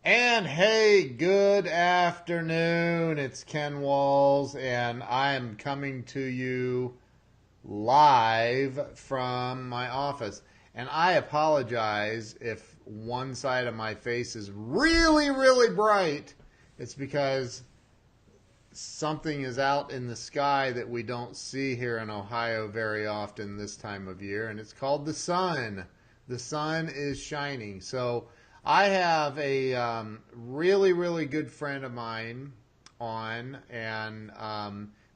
And hey, good afternoon. It's Ken Walls, and I am coming to you live from my office. And I apologize if one side of my face is really, really bright. It's because something is out in the sky that we don't see here in Ohio very often this time of year, and it's called the sun. The sun is shining. So I have a really, really good friend of mine on, and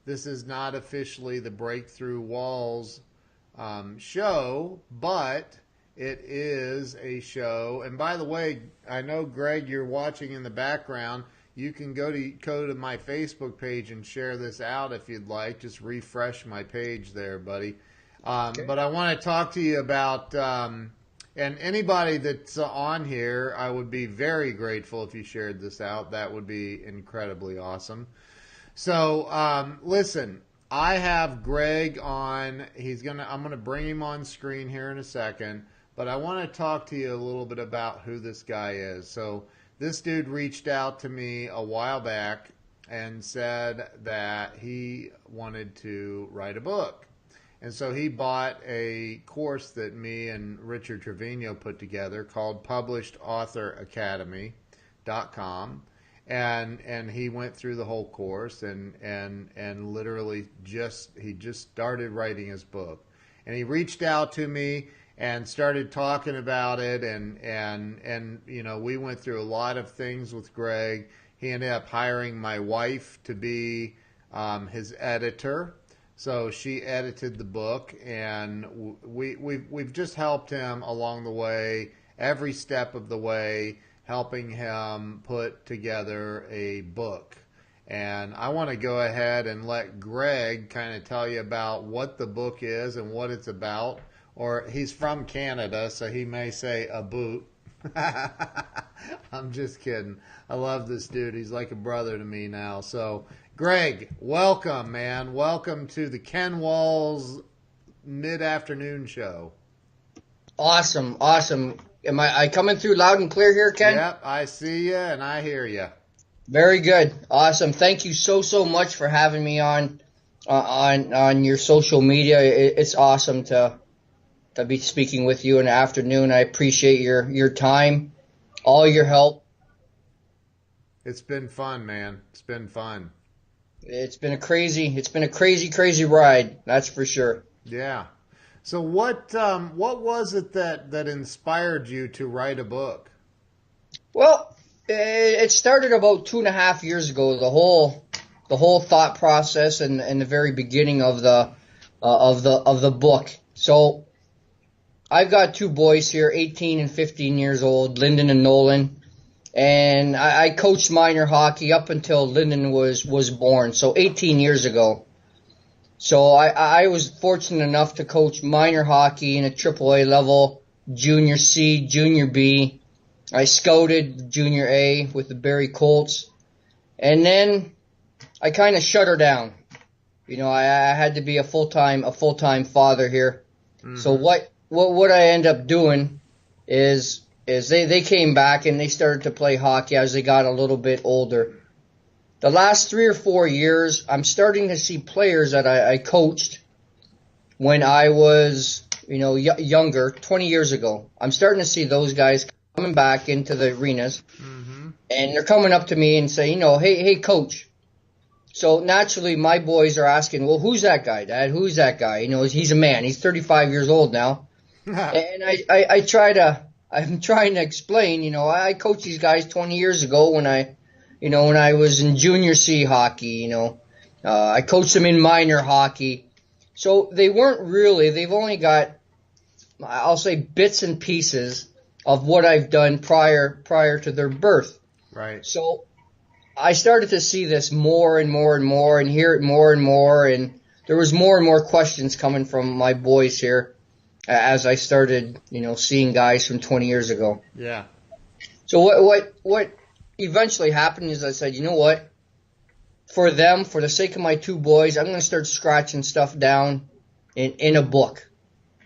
this is not officially the Breakthrough Walls show, but it is a show. And by the way, I know, Greg, you're watching in the background. You can go to my Facebook page and share this out if you'd like. Just refresh my page there, buddy. Okay. But I want to talk to you about... and anybody that's on here, I would be very grateful if you shared this out. That would be incredibly awesome. So, listen, I have Greg on. I'm gonna bring him on screen here in a second, but I want to talk to you a little bit about who this guy is. So, this dude reached out to me a while back and said that he wanted to write a book. And so he bought a course that me and Richard Trevino put together called PublishedAuthorAcademy.com. And he went through the whole course and literally he just started writing his book. And he reached out to me and started talking about it, and you know, we went through a lot of things with Greg. He ended up hiring my wife to be his editor. So she edited the book, and we've just helped him along the way, every step of the way, helping him put together a book. And I want to go ahead and let Greg kind of tell you about what the book is and what it's about. Or he's from Canada, so he may say a boot. I'm just kidding. I love this dude. He's like a brother to me now. So, Greg, welcome, man. Welcome to the Ken Walls mid-afternoon show. Awesome. Am I coming through loud and clear here, Ken? Yep, I see you and I hear you. Very good. Awesome. Thank you so much for having me on your social media. It's awesome to be speaking with you in the afternoon. I appreciate your time, all your help. It's been fun, man. It's been fun. It's been a crazy ride. That's for sure. Yeah. So what was it that inspired you to write a book? Well, it started about 2.5 years ago. The whole thought process and the very beginning of the book. So I've got two boys here, 18 and 15 years old, Lyndon and Nolan. And I coached minor hockey up until Lyndon was born, so 18 years ago. So I was fortunate enough to coach minor hockey in a AAA level, Junior C, Junior B. I scouted Junior A with the Barrie Colts. And then I kind of shut her down. You know, I had to be a full-time father here. Mm-hmm. So what I end up doing is they came back and they started to play hockey as they got a little bit older. The last 3 or 4 years, I'm starting to see players that I coached when I was, younger, 20 years ago. I'm starting to see those guys coming back into the arenas, mm-hmm. and they're coming up to me and saying, hey, coach. So naturally, my boys are asking, well, who's that guy, Dad? Who's that guy? He's a man. He's 35 years old now. And I'm trying to explain, I coached these guys 20 years ago when I was in Junior C hockey, I coached them in minor hockey. So they've only got, I'll say, bits and pieces of what I've done prior to their birth. Right. So I started to see this more and more and more and hear it more and more, and there was more and more questions coming from my boys here as I started, seeing guys from 20 years ago. Yeah. So what eventually happened is I said, you know what? For the sake of my two boys, I'm going to start scratching stuff down in a book.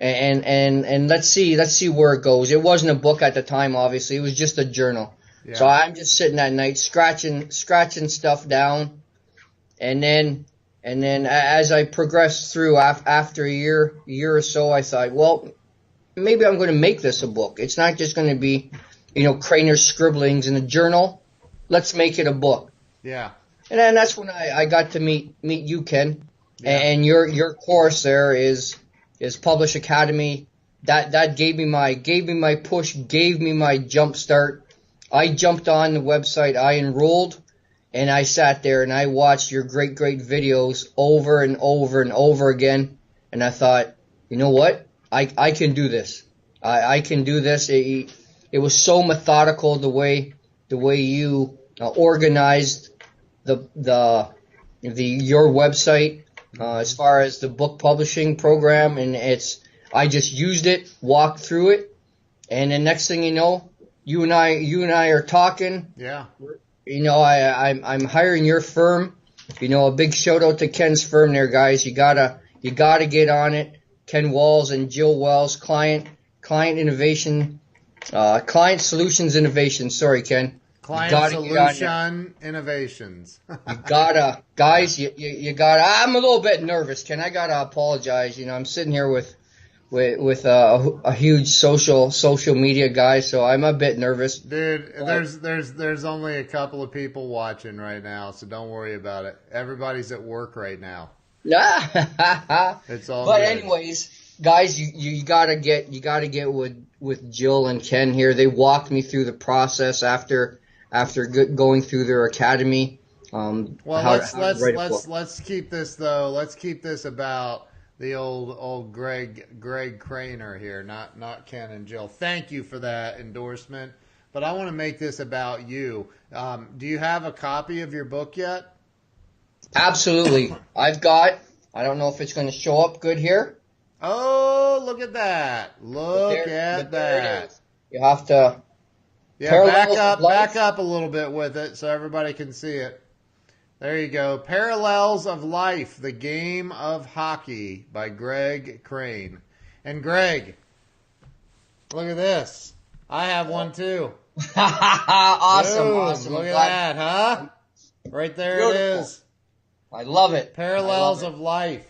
And let's see where it goes. It wasn't a book at the time, obviously. It was just a journal. So Yeah. I'm just sitting at night scratching stuff down, and then as I progressed through after a year or so, I thought, well, maybe I'm going to make this a book. It's not just going to be, Crainer's scribblings in a journal. Let's make it a book. Yeah. And then that's when I got to meet you, Ken, Yeah. and your course there is Publish Academy. That gave me my push, gave me my jump start. I jumped on the website, I enrolled, and I sat there and I watched your great videos over and over and over again, and I thought, you know what? I can do this. I can do this. It was so methodical the way you organized your website as far as the book publishing program, and I just used it, walked through it, and the next thing you know, you and I are talking. Yeah. I'm hiring your firm. A big shout out to Ken's firm there, guys. You gotta get on it. Ken Walls and Jill Wells, client innovation, client solutions innovation. Sorry, Ken. Client solution innovations. Guys, you gotta. I'm a little bit nervous, Ken. I gotta apologize. I'm sitting here with a huge social media guy, so I'm a bit nervous. Dude, there's only a couple of people watching right now, so don't worry about it. Everybody's at work right now. It's all But good. anyways, guys, you gotta get with Jill and Ken here. They walked me through the process after going through their academy. Well, let's keep this though. Let's keep this about the old Greg Crainer here, not Ken and Jill. Thank you for that endorsement, but I want to make this about you. Do you have a copy of your book yet? Absolutely. I don't know if it's going to show up good here. Oh, look at that. Look at there it that. is. You have to Back up a little bit with it so everybody can see it. There you go. Parallels of Life, The Game of Hockey by Greg Crain. And Greg, look at this. I have one too. Awesome. Look at that, huh? Right there Beautiful. it is. I love it. Parallels of Life.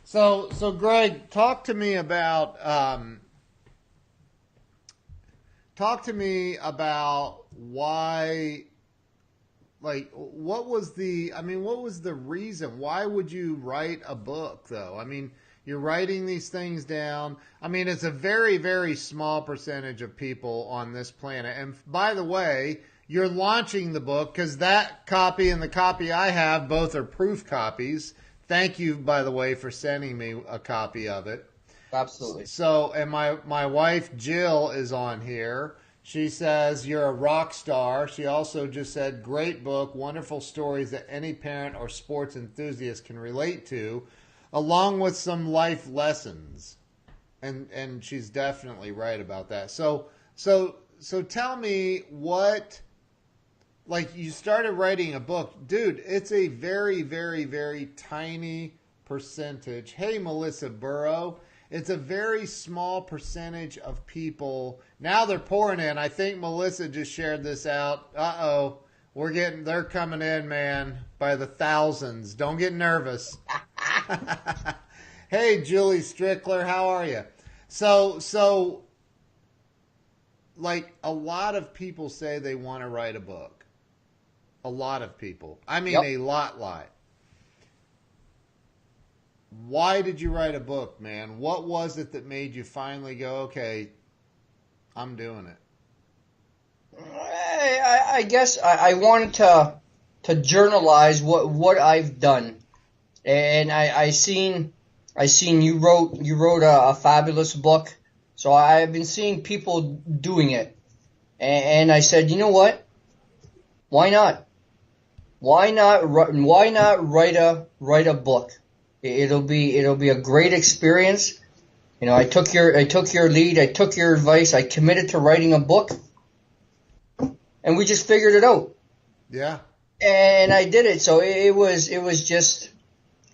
So Greg, talk to me about why, like, what was the reason? Why would you write a book, though? I mean, you're writing these things down. I mean, it's a very, very small percentage of people on this planet. And by the way, you're launching the book because that copy and the copy I have, both are proof copies. Thank you, by the way, for sending me a copy of it. Absolutely. So, and my wife, Jill, is on here. She says, you're a rock star. She also just said, great book, wonderful stories that any parent or sports enthusiast can relate to, along with some life lessons. And she's definitely right about that. So tell me what, like, you started writing a book. Dude, it's a very, very, very tiny percentage. Hey, Melissa Burrow. It's a very small percentage of people. Now they're pouring in. I think Melissa just shared this out. Uh-oh. They're coming in, man, by the thousands. Don't get nervous. Hey, Julie Strickler, how are you? So, like, a lot of people say they want to write a book. A lot of people. I mean, Yep. a lot. Why did you write a book, man? What was it that made you finally go, okay, I'm doing it? I guess I wanted to journalize what I've done, and I seen you wrote a fabulous book, so I've been seeing people doing it, and I said, you know what? Why not? Why not write a book? It'll be a great experience. I took your lead, I took your advice, I committed to writing a book, and we just figured it out. Yeah. And I did it. So it was just,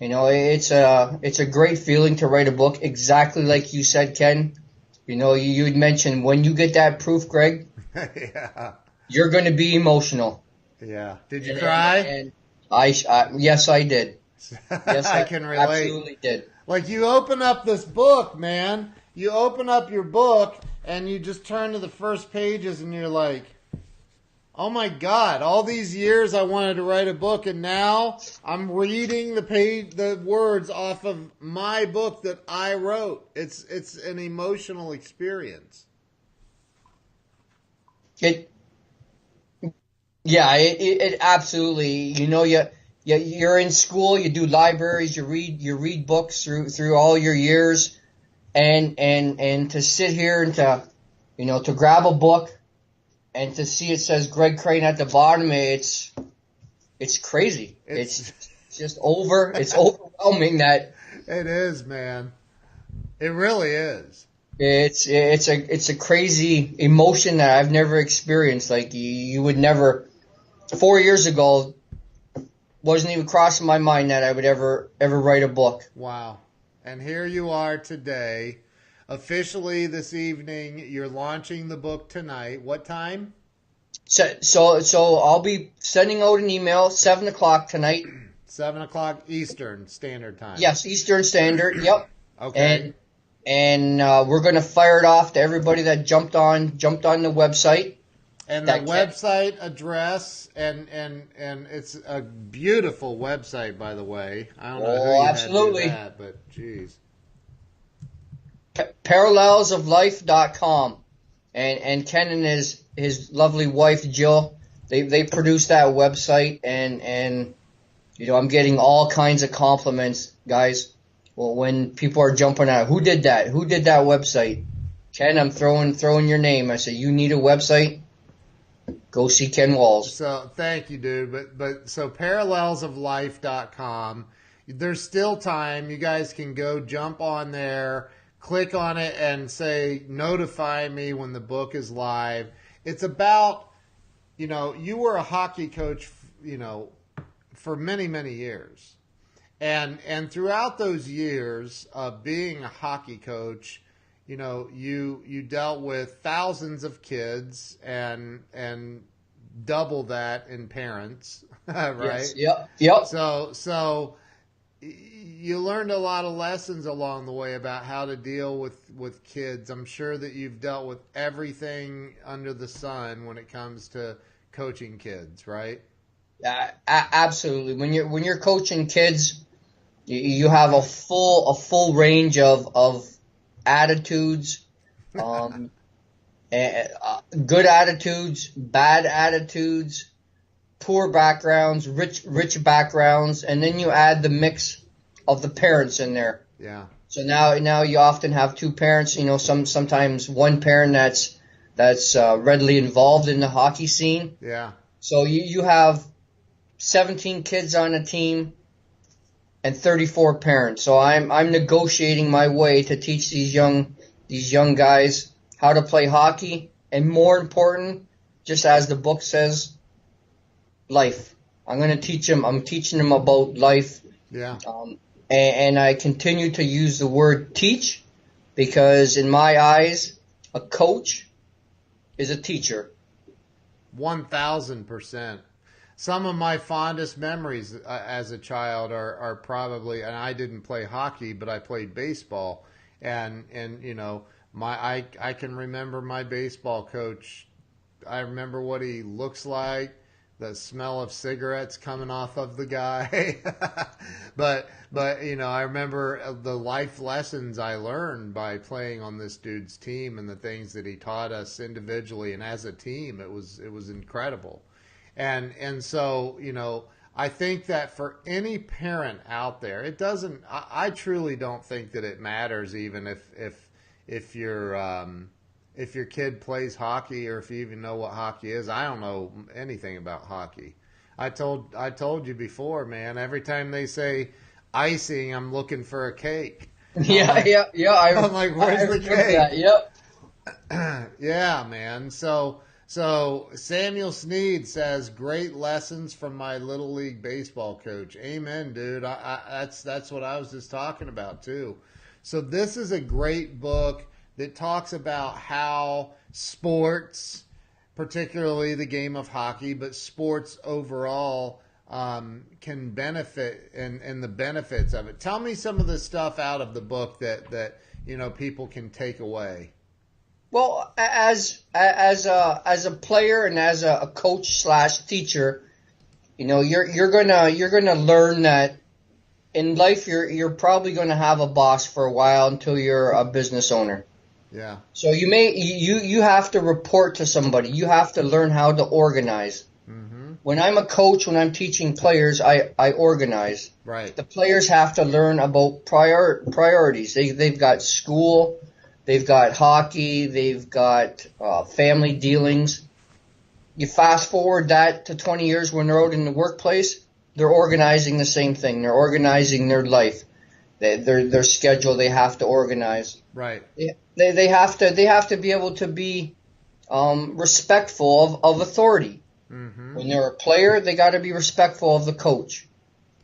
it's a great feeling to write a book, exactly like you said, Ken. You'd mentioned when you get that proof, Greg. Yeah. You're going to be emotional. Yeah. Did you And, cry? and yes, I did. Yes, I I can relate. absolutely did. Like you open up this book, man. You open up your book and you just turn to the first pages and you're like, oh my God, all these years I wanted to write a book and now I'm reading the words off of my book that I wrote. It's an emotional experience. It, yeah, it absolutely. You're in school, you do libraries, you read books through all your years, and to sit here and to grab a book and to see it says Greg Crain at the bottom, it's crazy. It's It's just it's overwhelming that it is, man. It really is. it's a crazy emotion that I've never experienced. Like you would never 4 years ago wasn't even crossing my mind that I would ever write a book. Wow. And here you are today. Officially this evening, you're launching the book tonight. What time? So I'll be sending out an email 7 o'clock tonight. 7 o'clock Eastern Standard Time. Yes, Eastern Standard. Yep. Okay. And we're gonna fire it off to everybody that jumped on the website. And the website address and it's a beautiful website, by the way. I don't know who you absolutely. had to do that, but geez. Parallelsoflife.com. And Ken and his lovely wife Jill, they produced that website, and I'm getting all kinds of compliments, guys. Well, when people are jumping out, who did that website? Ken, I'm throwing your name. I said, you need a website? Go see Ken Walls. So thank you, dude. But so parallelsoflife.com. There's still time. You guys can go jump on there, click on it, and say notify me when the book is live. It's about, you were a hockey coach, for many, many years. And throughout those years of being a hockey coach, you dealt with thousands of kids and double that in parents, right? Yes. Yep. So you learned a lot of lessons along the way about how to deal with kids. I'm sure that you've dealt with everything under the sun when it comes to coaching kids, right? Absolutely. When you're coaching kids, you have a full range of attitudes, good attitudes, bad attitudes, poor backgrounds, rich backgrounds, and then you add the mix of the parents in there. Yeah. So now you often have two parents. Sometimes one parent that's readily involved in the hockey scene. Yeah. So you have 17 kids on a team and 34 parents. So I'm negotiating my way to teach these young guys how to play hockey, and more important, just as the book says, life. I'm teaching them about life. Yeah. And I continue to use the word teach because in my eyes, a coach is a teacher. 1,000%. Some of my fondest memories as a child are probably, and I didn't play hockey, but I played baseball, and I can remember my baseball coach. I remember what he looks like, the smell of cigarettes coming off of the guy, but I remember the life lessons I learned by playing on this dude's team and the things that he taught us individually and as a team. It was incredible. And so, I think that for any parent out there, it doesn't, I truly don't think that it matters even if your kid plays hockey or if you even know what hockey is. I don't know anything about hockey. I told you before, man, every time they say icing, I'm looking for a cake. Yeah. I'm like, where's the cake? That. Yep. Yeah, man. So Samuel Sneed says, great lessons from my Little League baseball coach. Amen, dude. That's what I was just talking about too. So this is a great book that talks about how sports particularly the game of hockey, but sports overall can benefit and the benefits of it. Tell me some of the stuff out of the book that people can take away. Well, as a player and as a coach slash teacher, you're gonna learn that in life you're probably gonna have a boss for a while until you're a business owner. Yeah. So you have to report to somebody. You have to learn how to organize. Mm-hmm. When I'm a coach, when I'm teaching players, I organize. Right. The players have to learn about priorities. They've got school, they've got hockey, they've got family dealings. You fast forward that to 20 years when they're out in the workplace, they're organizing the same thing. They're organizing their life, their schedule. They have to organize. Right. They have to be able to be respectful of authority. Mm-hmm. When they're a player, they got to be respectful of the coach.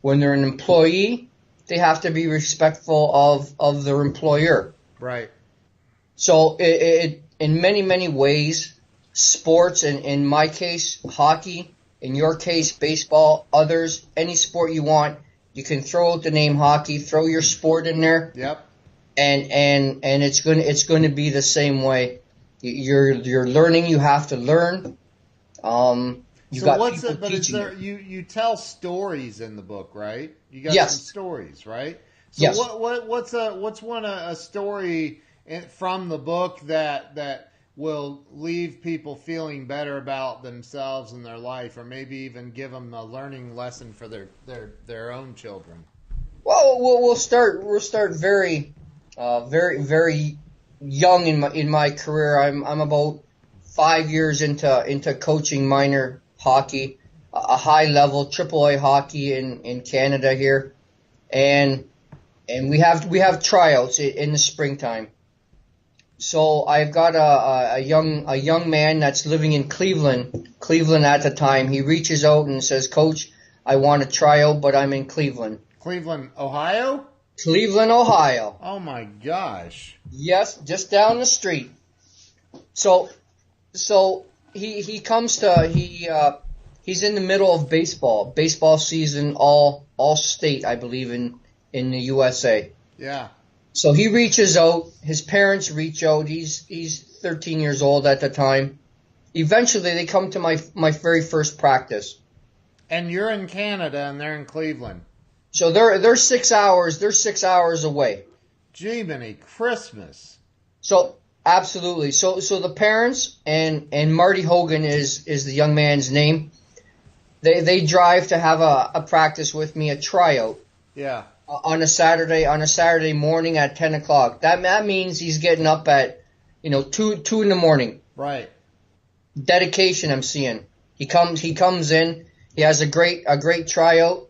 When they're an employee, they have to be respectful of their employer. Right. So in many ways, sports, in my case, hockey, in your case, baseball, others, any sport you want, you can throw out the name hockey, throw your sport in there. Yep. And it's going to be the same way. You're learning. You have to learn. You tell stories in the book, right? You got Yes. some stories, right? So Yes. what's a story from the book that will leave people feeling better about themselves and their life, or maybe even give them a learning lesson for their own children? Well, we'll start very very young in my career. I'm about 5 years into coaching minor hockey, a high level AAA hockey in Canada here, and we have tryouts in the springtime. So I've got a young man that's living in Cleveland at the time. He reaches out and says, "Coach, I want to try out, but I'm in Cleveland." Cleveland, Ohio? Cleveland, Ohio. Oh my gosh. Yes, just down the street. So he comes to he's in the middle of baseball season, all state, I believe, in the USA. Yeah. So he reaches out. His parents reach out. He's 13 years old at the time. Eventually, they come to my very first practice. And you're in Canada, and they're in Cleveland. So they're 6 hours. They're 6 hours away. Jiminy Christmas. So absolutely. So the parents and Marty Hogan is the young man's name. They drive to have a practice with me, a tryout. Yeah. On a Saturday morning at 10 o'clock. That means he's getting up at 2 in the morning. Right. Dedication I'm seeing. He comes in. He has a great tryout,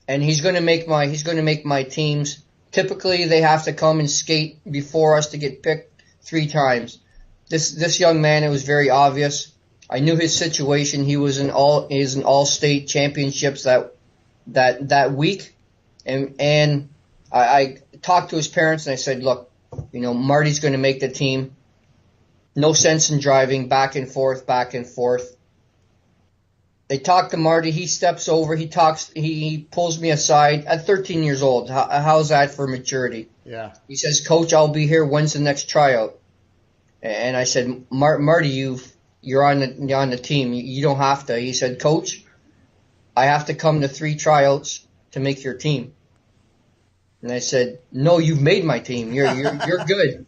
and he's going to make my teams. Typically, they have to come and skate before us to get picked 3 times. This young man, it was very obvious. I knew his situation. He was in all state championships that week, and I talked to his parents and I said, look, Marty's going to make the team. No sense in driving back and forth. They talk to Marty. He steps over. He pulls me aside at 13 years old. How's that for maturity? Yeah. He says, "Coach, I'll be here. When's the next tryout?" And I said, "Marty, you're on the team. You don't have to." He said, "Coach, I have to come to 3 tryouts to make your team." And I said, "No, you've made my team. You're good."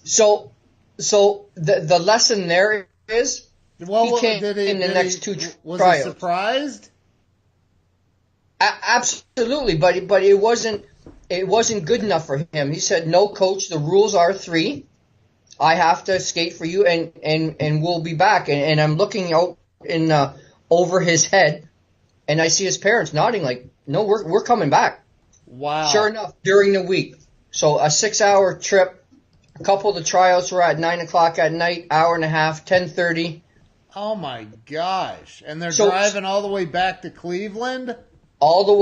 So the lesson there is. Well, he came in the next 2 was tryouts. he surprised? Absolutely, but it wasn't good enough for him. He said, "No, coach, the rules are 3. I have to skate for you, and we'll be back." And I'm looking out over his head, and I see his parents nodding like, "No, we're coming back." Wow. Sure enough, during the week. So a 6-hour trip. A couple of the tryouts were at 9 o'clock at night, hour and a half, 10:30. Oh my gosh! And they're driving all the way back to Cleveland? All the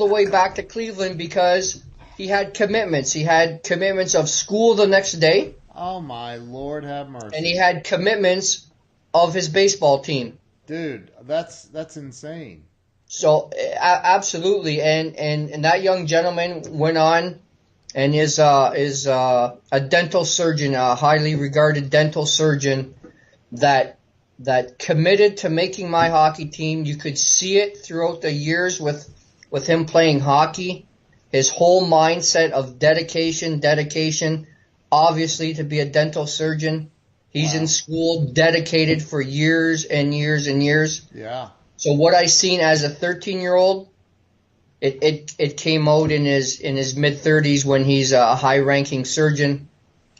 way back to Cleveland because he had commitments. He had commitments of school the next day. Oh my Lord, have mercy! And he had commitments of his baseball team. Dude, that's insane. So absolutely, and that young gentleman went on and is a dental surgeon, a highly regarded dental surgeon that committed to making my hockey team. You could see it throughout the years with him playing hockey. His whole mindset of dedication, obviously to be a dental surgeon. He's in school, dedicated for years and years and years. Yeah. So what I seen as a 13-year-old, it came out in his mid-30s when he's a high-ranking surgeon.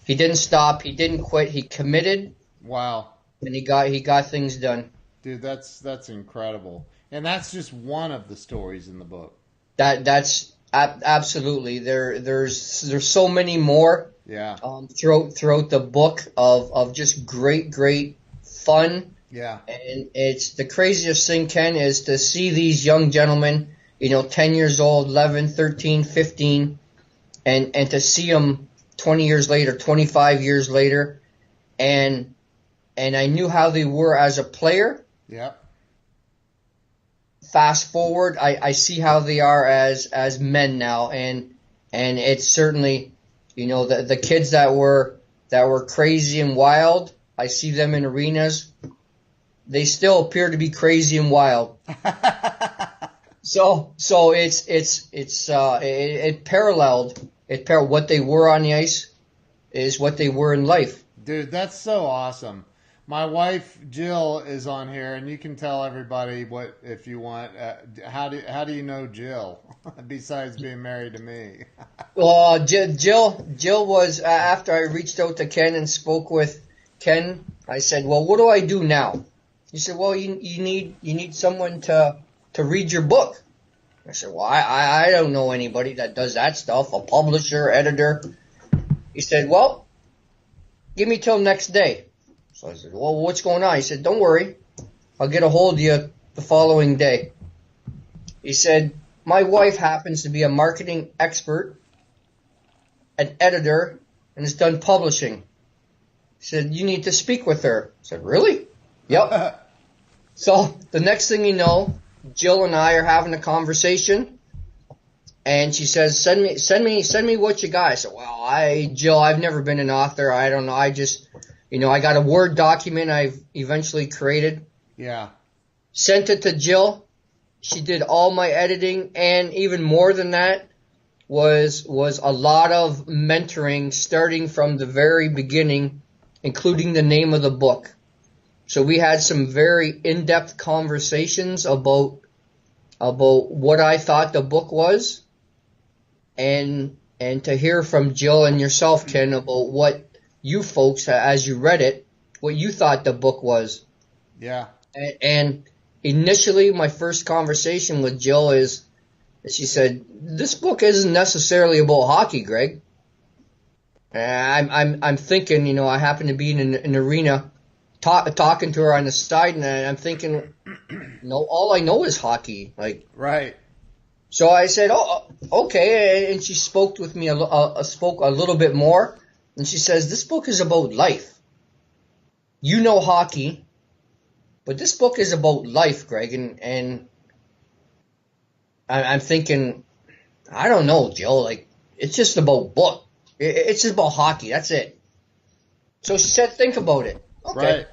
He didn't stop, he didn't quit, he committed. Wow. And he got things done. Dude, that's incredible. And that's just one of the stories in the book. That's absolutely there's so many more. Yeah. Throughout the book of just great fun. Yeah. And it's the craziest thing, Ken, is to see these young gentlemen, 10 years old, 11, 13, 15, and to see them 20 years later, 25 years later, and I knew how they were as a player. Yep. Fast forward, I see how they are as men now, and it's certainly, the kids that were crazy and wild. I see them in arenas. They still appear to be crazy and wild. So it paralleled what they were on the ice is what they were in life. Dude, that's so awesome. My wife Jill is on here, and you can tell everybody what if you want. How do you know Jill besides being married to me? Well, Jill was after I reached out to Ken and spoke with Ken. I said, "Well, what do I do now?" He said, "Well, you need someone to read your book." I said, "Well, I don't know anybody that does that stuff. A publisher, editor." He said, "Well, give me till next day." So I said, "Well, what's going on?" He said, "Don't worry. I'll get a hold of you the following day." He said, "My wife happens to be a marketing expert, an editor, and has done publishing." He said, "You need to speak with her." I said, "Really?" "Yep." So the next thing you know, Jill and I are having a conversation, and she says, "Send me what you got." I said, "Well, Jill, I've never been an author. I don't know. I just, I got a Word document I've eventually created." Yeah. Sent it to Jill. She did all my editing, and even more than that was a lot of mentoring starting from the very beginning, including the name of the book. So we had some very in-depth conversations about what I thought the book was, and to hear from Jill and yourself, Ken, about what you folks, as you read it, what you thought the book was. Yeah. And initially, my first conversation with Jill is, she said, "This book isn't necessarily about hockey, Greg." And I'm thinking, I happen to be in an arena talking to her on the side, and I'm thinking, no, all I know is hockey. Like, Right. so I said, "Oh, okay." And she spoke with me spoke a little bit more, and she says, "This book is about life. You know hockey, but this book is about life, Greg." And I'm thinking, I don't know, Jill. Like, it's just about book. It's just about hockey. That's it. So she said, "Think about it." Okay. Right.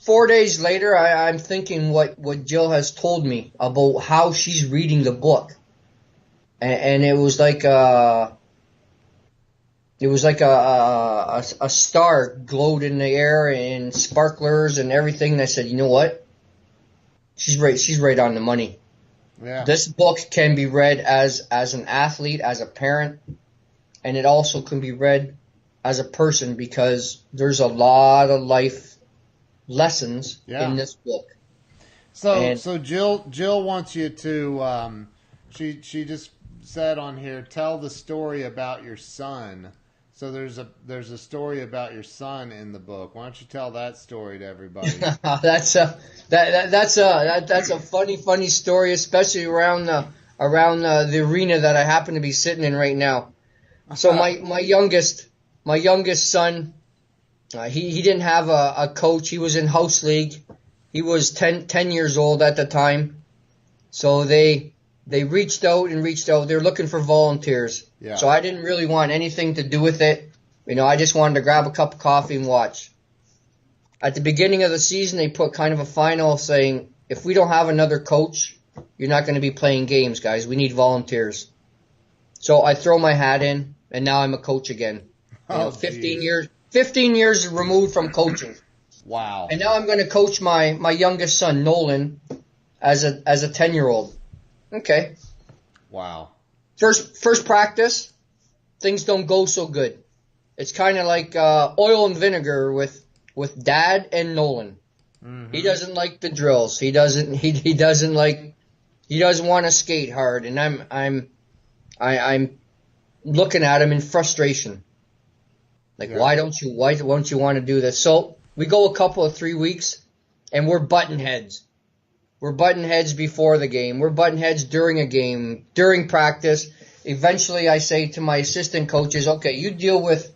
4 days later, I'm thinking what Jill has told me about how she's reading the book, and it was like a star glowed in the air and sparklers and everything. And I said, "You know what? She's right. She's right on the money." Yeah. This book can be read as an athlete, as a parent, and it also can be read as a person, because there's a lot of life lessons in this book. So Jill wants you to she just said on here, tell the story about your son. So there's a story about your son in the book. Why don't you tell that story to everybody? That's a funny story, especially around the arena that I happen to be sitting in right now. So my youngest son, He didn't have a coach. He was in house league. He was 10 years old at the time. So they reached out and reached out. They were looking for volunteers. Yeah. So I didn't really want anything to do with it. I just wanted to grab a cup of coffee and watch. At the beginning of the season, they put kind of a final saying, if we don't have another coach, you're not going to be playing games, guys. We need volunteers. So I throw my hat in, and now I'm a coach again. 15 years removed from coaching. Wow. And now I'm going to coach my youngest son, Nolan, as a 10-year-old. Okay. Wow. First practice, things don't go so good. It's kind of like oil and vinegar with Dad and Nolan. Mm-hmm. He doesn't like the drills. He doesn't want to skate hard, and I'm looking at him in frustration. Like, why don't you want to do this? So we go a couple of 3 weeks, and we're button heads. We're button heads before the game. We're button heads during a game, during practice. Eventually, I say to my assistant coaches, "Okay, you deal with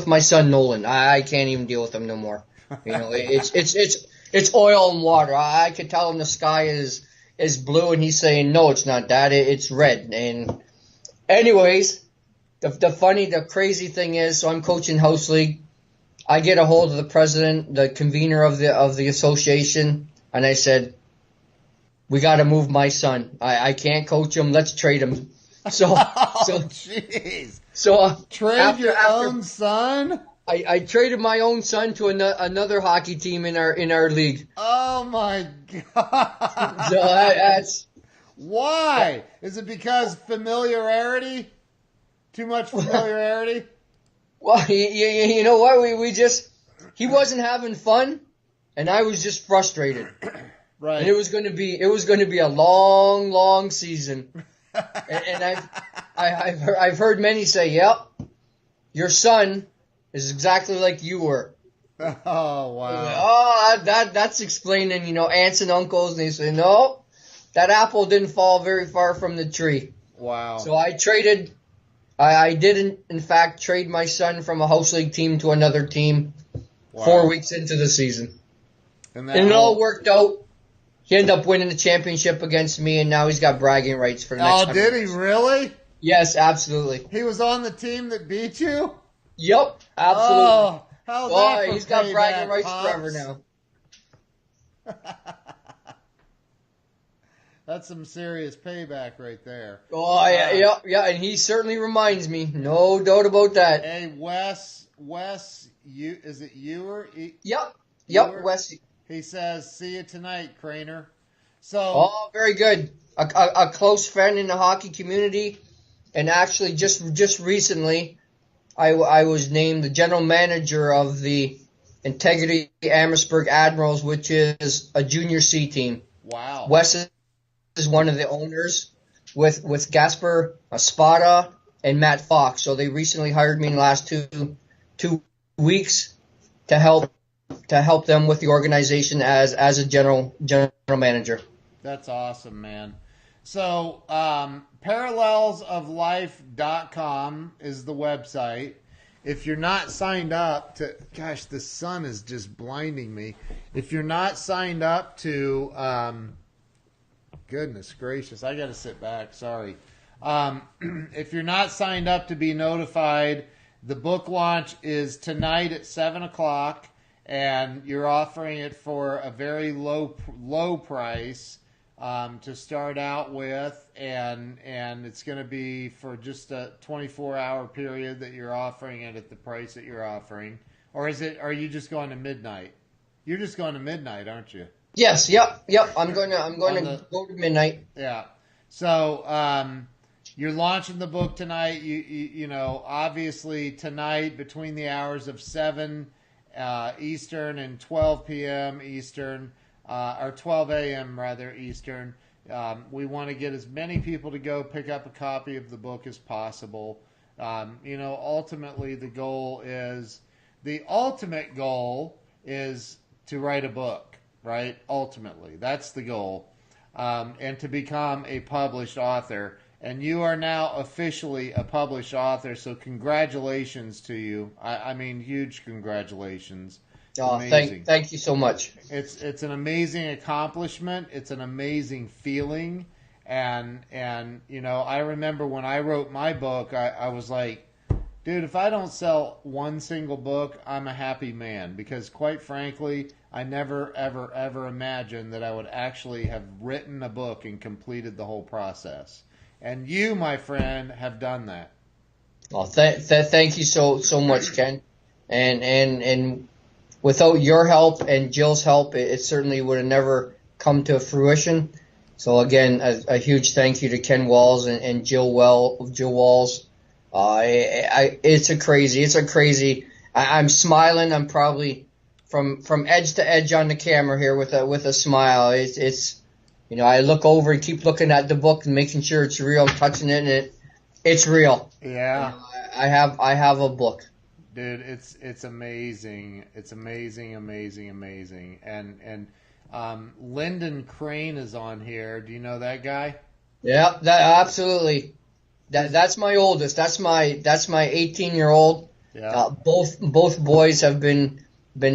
my son Nolan. I can't even deal with him no more. It's oil and water. I could tell him the sky is blue, and he's saying, no, it's not, Dad. It's red." And anyways, the crazy thing is, so I'm coaching house league. I get a hold of the president, the convener of the association, and I said, we got to move my son. I can't coach him. Let's trade him. So jeez. So trade your own son? I traded my own son to another hockey team in our league. Oh my God! So that's why? Is it because familiarity? Too much familiarity? Well, you know what? He wasn't having fun, and I was just frustrated. Right. And it was going to be a long, long season. and I've heard many say, "Yep, your son is exactly like you were." Oh wow! Oh, that's explaining, aunts and uncles, and they say, "No, that apple didn't fall very far from the tree." Wow! So I did in fact trade my son from a house league team to another team. Wow. 4 weeks into the season, and it all worked out. He ended up winning the championship against me, and now he's got bragging rights for the next. Oh, did he really? Yes, absolutely. He was on the team that beat you? Yep, absolutely. Oh, how's that for he's got bragging rights Pops? forever now. That's some serious payback right there. Oh, yeah, and he certainly reminds me. No doubt about that. Hey, Wes, is it Ewer? Yep, Wes. He says, "See you tonight, Crainer." So, oh, very good. A close friend in the hockey community, and actually just recently, I was named the general manager of the Integrity Amherstburg Admirals, which is a junior C team. Wow. Wes is one of the owners with Gasper Espada and Matt Fox. So they recently hired me in the last two weeks to help them with the organization as a general manager. That's awesome, man. So, parallelsoflife.com is the website. If you're not signed up to, gosh, the sun is just blinding me. If you're not signed up to, goodness gracious, I got to sit back. Sorry. If you're not signed up to be notified, the book launch is tonight at 7:00. And you're offering it for a very low price to start out with, and it's going to be for just a 24-hour period that you're offering it at the price that you're offering. Or are you just going to midnight? You're just going to midnight, aren't you? Yes. Yep. I'm going to go to midnight. Yeah. So you're launching the book tonight. You know, obviously tonight between the hours of 7 Eastern and 12 p.m. Eastern, or 12 a.m. rather Eastern. We want to get as many people to go pick up a copy of the book as possible. Ultimately the ultimate goal is to write a book, right? Ultimately, that's the goal, and to become a published author. and you are now officially a published author. So congratulations to you. I mean, huge congratulations. It's Oh, amazing. thank you so much. It's an amazing accomplishment. It's an amazing feeling, and you know, I remember when I wrote my book, I was like, dude, if I don't sell one single book, I'm a happy man, because quite frankly, I never ever ever imagined that I would actually have written a book and completed the whole process. And you, my friend, have done that. Well, thank you so much, Ken. And without your help and Jill's help, it certainly would have never come to fruition. So again, a huge thank you to Ken Walls and Jill Walls. It's a crazy. I'm smiling. I'm probably from edge to edge on the camera here with a smile. It's you know, I look over and keep looking at the book and making sure it's real, touching it, and it's real. Yeah. You know, I have a book. Dude, it's amazing. It's amazing. And Lyndon Crane is on here. Do you know that guy? Yeah, that absolutely. That's my oldest. That's my 18-year-old. Yeah. Both boys have been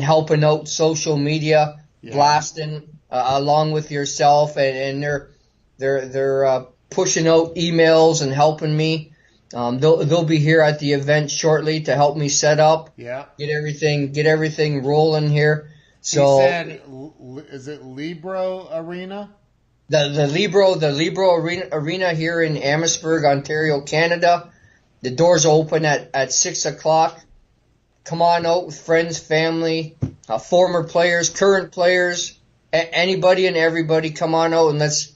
helping out social media, Yeah. blasting along with yourself, and they're pushing out emails and helping me. They'll be here at the event shortly to help me set up, Yeah. get everything rolling here. So He said, is it Libro Arena? the Libro arena here in Amherstburg, Ontario, Canada. The doors open at 6:00. Come on out with friends, family, former players, current players, anybody and everybody. Come on out and let's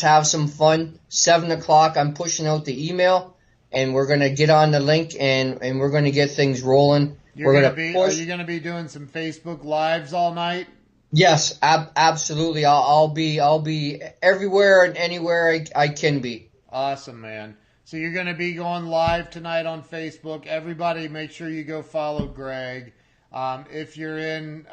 have some fun. 7:00. I'm pushing out the email, and we're gonna get on the link and we're gonna get things rolling. Are you gonna be doing some Facebook lives all night? Yes, absolutely. I'll be everywhere and anywhere I can be. Awesome, man. So you're going to be going live tonight on Facebook. Everybody, make sure you go follow Greg. If you're in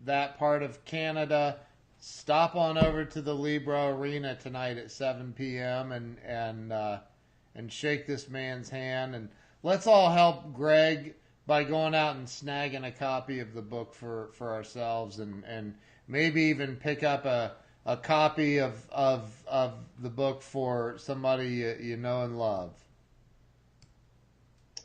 that part of Canada, stop on over to the Libro Arena tonight at 7 p.m. and shake this man's hand, and let's all help Greg by going out and snagging a copy of the book for ourselves, and maybe even pick up a copy of the book for somebody you know and love.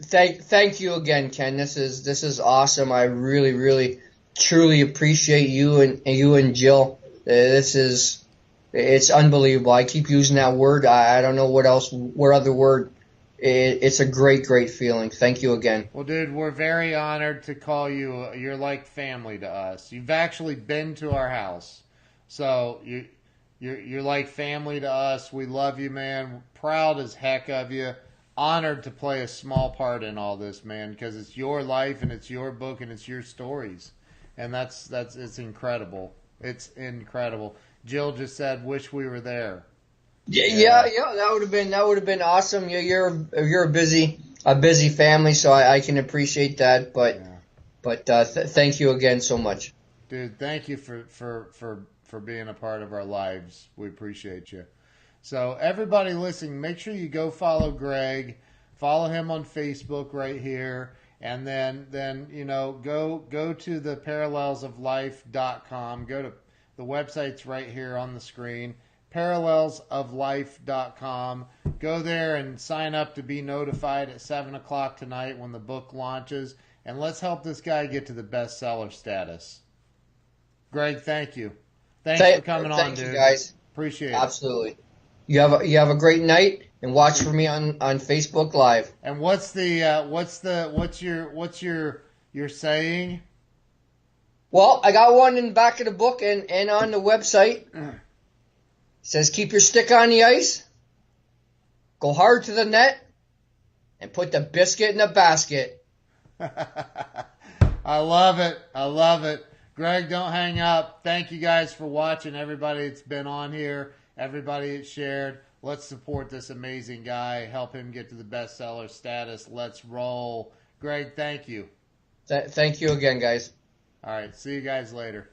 Thank you again, Ken. This is awesome. I really truly appreciate you and Jill. It's unbelievable. I keep using that word. I don't know what other word. It's a great feeling. Thank you again. Well, dude, we're very honored to call you. You're like family to us. You've actually been to our house, so you're like family to us. We love you, man. Proud as heck of you. Honored to play a small part in all this, man, because it's your life and it's your book and it's your stories, and it's incredible. It's incredible. Jill just said, "Wish we were there." Yeah. That would have been awesome. You're a busy family, so I can appreciate that. But thank you again so much, dude. Thank you for being a part of our lives. We appreciate you. So everybody listening, make sure you go follow Greg, follow him on Facebook right here, and then you know go to the parallelsoflife.com. Go to the website's right here on the screen. parallelsoflife.com. Go there and sign up to be notified at 7 o'clock tonight when the book launches. And let's help this guy get to the bestseller status. Greg, thank you. Thanks for coming on, dude. Thank you, guys. Appreciate it. Absolutely. You have a great night, and watch for me on Facebook Live. And what's your saying? Well, I got one in the back of the book and on the website. It says, keep your stick on the ice, go hard to the net, and put the biscuit in the basket. I love it. Greg, don't hang up. Thank you guys for watching. Everybody that's been on here, everybody that's shared. Let's support this amazing guy. Help him get to the bestseller status. Let's roll. Greg, thank you. Thank you again, guys. All right. See you guys later.